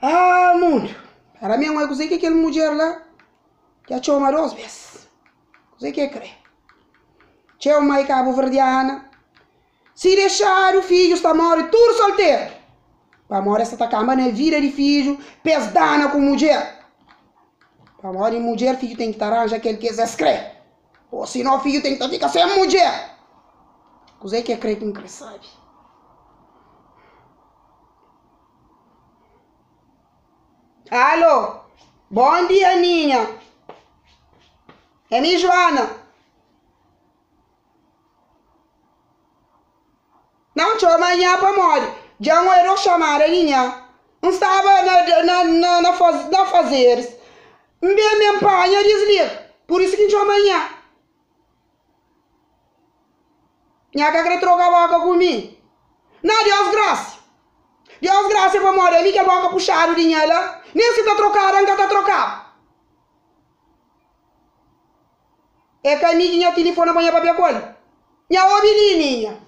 Ah, mundo. Para mim, eu sei que aquele mulher lá que a chama 2 vezes. Sei que crê. Tinha uma mãe cabo-verdiana. Se deixar o filho está morre tudo solteiro. Para morrer essa cama na vida de filho, pesdana com mulher. Para morrer mulher, filho tem que estar arranja aquele que se escreve. Ou senão filho tem que ficar sem mulher. Sei que crê que não crê, sabe? Alô? Bom dia, Ninha. É minha Joana. Não tinha amanhã para morrer. Já não era chamar a Ninha. Não estava na fazeres. Me empanha desliga. Por isso que tinha amanhã. Minha cara troca a boca comigo. Não, Deus graça. Deus graça para morrer. Me que a boca puxar o dinheiro lá. Nem se tá trocado, nunca tá trocado. É que a minha telefone amanhã para minha coisa. Minha obediência.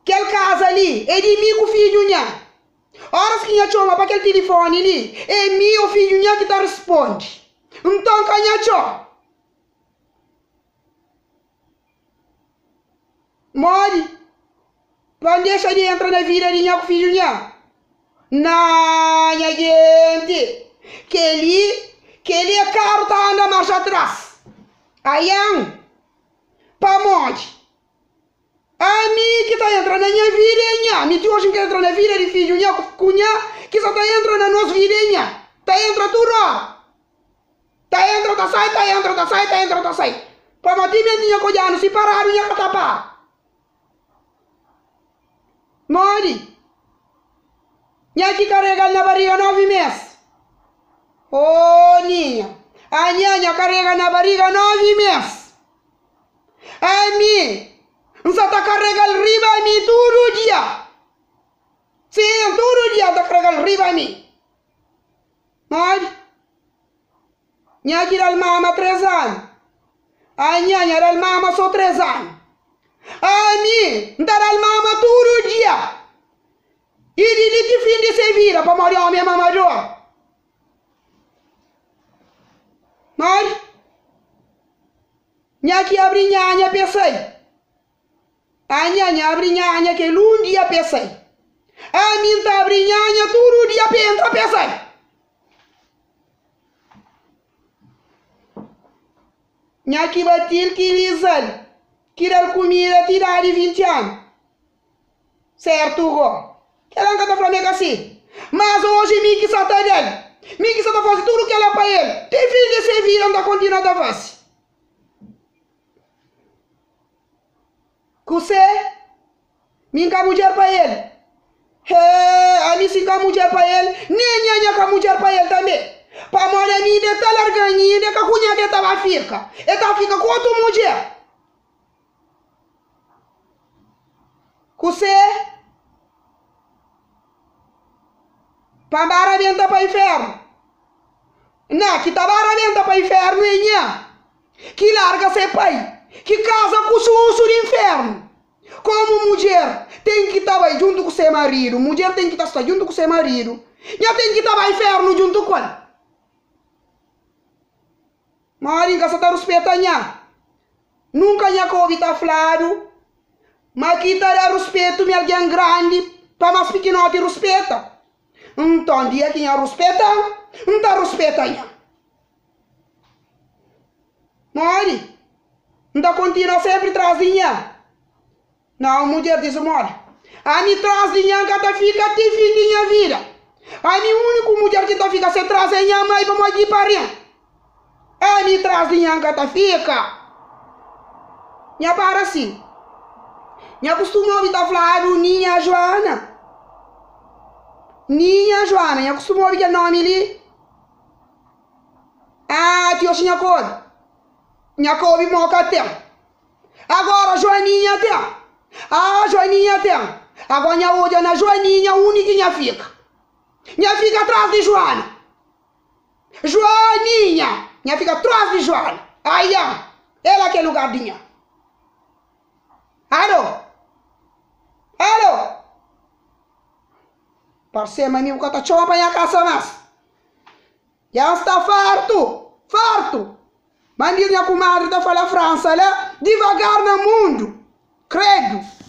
Aquela casa ali é de mim com o filho minha. Horas que minha chama para aquele telefone ali, é meu filho minha que tá responde. Então, que minha chama. Mori. Não deixa de entrar na vida de minha com o filho minha. Não, minha gente. Que ele é caro, tá andando marcha atrás. Aí, para morte. A mim que está entrando na minha vida, me hoje que entra na vida de filho, cunha, que só está entrando na nossa vida, está entra tudo. Está entra, está sai, está entra, está sai, está entra, está sai. Para matar minha coisa, se parar, minha catapa. Mori. Minha que carrega na barriga 9 meses. Oh, Ninha. A Ninha carrega na barriga 9 meses. A mim. Não está carregando riba a mim todo dia. Sim, todo dia está carregando riba a mim. Mas, minha tira a mama 3 anos. A minha era a mama só 3 anos. A mim, está a mama todo dia. E de que fim de se vira para morrer a minha mamadora? Mas, minha que abre nhanha pensei. A nhanha abre nhanha que um dia pensei. A mim tá abre nhanha todo dia entra pensei. Nha que batil que lisal. Que era comida tirar de 20 anos. Certo, Hugo? Que ela não tá falando assim. Mas hoje me que só tá dele. Me que só tá fazendo tudo que ela é para ele. Tem filho de se vir, não tá continuando a fazer. Você? Minha mulher para ele. Ali se a mulher para ele, nem a mulher para ele também. Para morrer mim de tal arganha, de que a cunha que estava fica. Ela fica com outra mulher. Você? Para barabenta para inferno. Não, que tá barabenta para inferno, hein? Que larga seu pai. Que casa com o susto do inferno. Como mulher tem que estar junto com seu marido, mulher tem que estar junto com seu marido, já tem que estar no inferno junto com ela. Mas nunca se está respeitando. Nunca nha ouvi estar falado, mas que está respeito me alguém grande, para mais pequenote respeita. Então, dia que nha respeita, não está respeitando. Mas, não continua sempre atrás de nha. Não, mulher diz, olha, a mim traz de nha que fica te fim de minha vida. A mim único mulher que fica se traz é minha mãe para morrer parinha. A mim traz de nha que fica. Minha para assim. Minha costuma ouvir falar do Ninha Joana. Ninha Joana, minha costuma ouvir aquele nome ali. Ah, tio tinha cor. Minha cor ouve moca até. Agora Joaninha até. Ah, Joaninha tem. Agora minha olha na Joaninha, única que minha fica atrás de Joana. Joaninha, minha fica atrás de Joana. Aí, ela que é lugar de minha. Alô? Alô? Parceiro, mas me tá chama para a casa mais. Já está farto, farto. Mas minha comadre tá falando França, lá, devagar no mundo. Credo.